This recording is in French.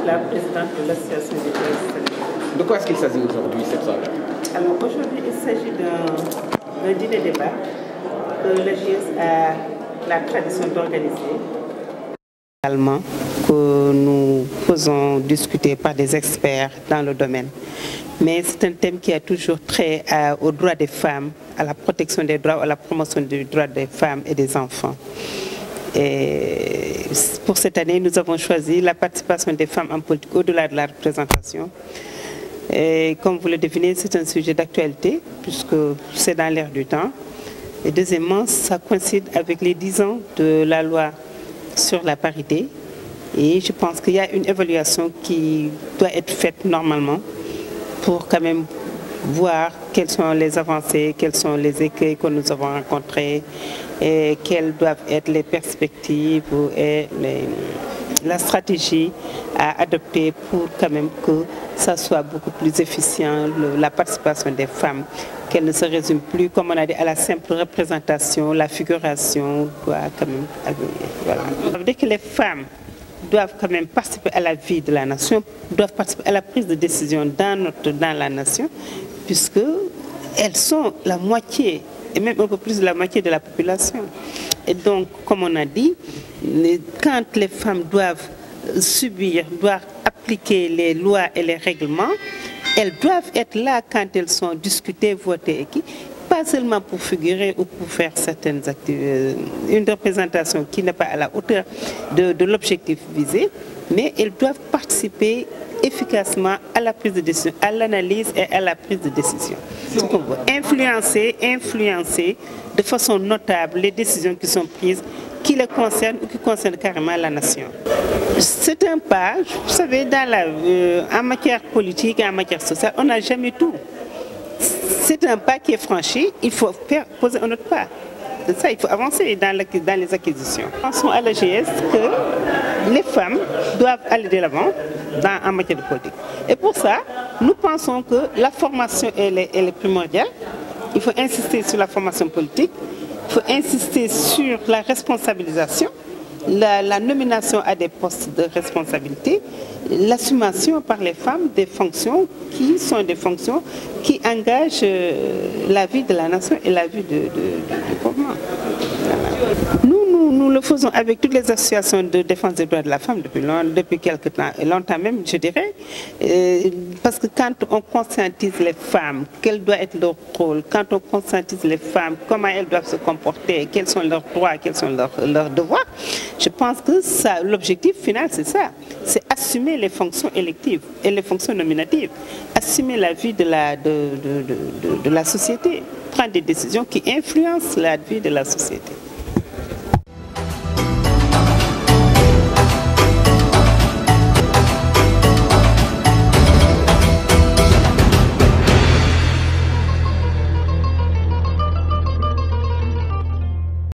la présidente de l'association des GIES. De quoi est-ce qu'il s'agit aujourd'hui cette soirée? Alors aujourd'hui, il s'agit d'un dîner-débat que la GIES a la tradition d'organiser. Également que nous faisons discuter par des experts dans le domaine. Mais c'est un thème qui a toujours trait aux droits des femmes, à la protection des droits, à la promotion des droits des femmes et des enfants. Et pour cette année, nous avons choisi la participation des femmes en politique au-delà de la représentation. Et comme vous le devinez, c'est un sujet d'actualité puisque c'est dans l'air du temps. Et deuxièmement, ça coïncide avec les 10 ans de la loi sur la parité. Et je pense qu'il y a une évaluation qui doit être faite normalement pour quand même voir quelles sont les avancées, quels sont les écueils que nous avons rencontrés et quelles doivent être les perspectives et la stratégie à adopter pour quand même que ça soit beaucoup plus efficient, la participation des femmes, qu'elle ne se résume plus, comme on a dit, à la simple représentation, la figuration doit quand même voilà. Ça veut dire que les femmes doivent quand même participer à la vie de la nation, doivent participer à la prise de décision dans la nation, puisqu'elles sont la moitié, et même un peu plus de la moitié de la population. Et donc, comme on a dit, quand les femmes doivent doivent appliquer les lois et les règlements, elles doivent être là quand elles sont discutées, votées, pas seulement pour figurer ou pour faire certaines activités, une représentation qui n'est pas à la hauteur de l'objectif visé, mais elles doivent participer efficacement à la prise de décision, à l'analyse et à la prise de décision. Influencer de façon notable les décisions qui sont prises, qui les concernent ou qui concernent carrément la nation. C'est un pas, vous savez, en matière politique et en matière sociale, on n'a jamais tout. C'est un pas qui est franchi, il faut poser un autre pas. C'est ça, il faut avancer dans les acquisitions. Pensons à la GIES que les femmes doivent aller de l'avant en matière de politique. Et pour ça, nous pensons que la formation elle est primordiale. Il faut insister sur la formation politique, il faut insister sur la responsabilisation, la nomination à des postes de responsabilité, l'assumation par les femmes des fonctions qui sont des fonctions qui engagent la vie de la nation et la vie du gouvernement. Voilà. Nous le faisons avec toutes les associations de défense des droits de la femme depuis quelque temps, et longtemps même, je dirais, parce que quand on conscientise les femmes, quel doit être leur rôle, quand on conscientise les femmes, comment elles doivent se comporter, quels sont leurs droits, quels sont leurs devoirs, je pense que l'objectif final, c'est ça, c'est assumer les fonctions électives et les fonctions nominatives, assumer la vie de la société, prendre des décisions qui influencent la vie de la société.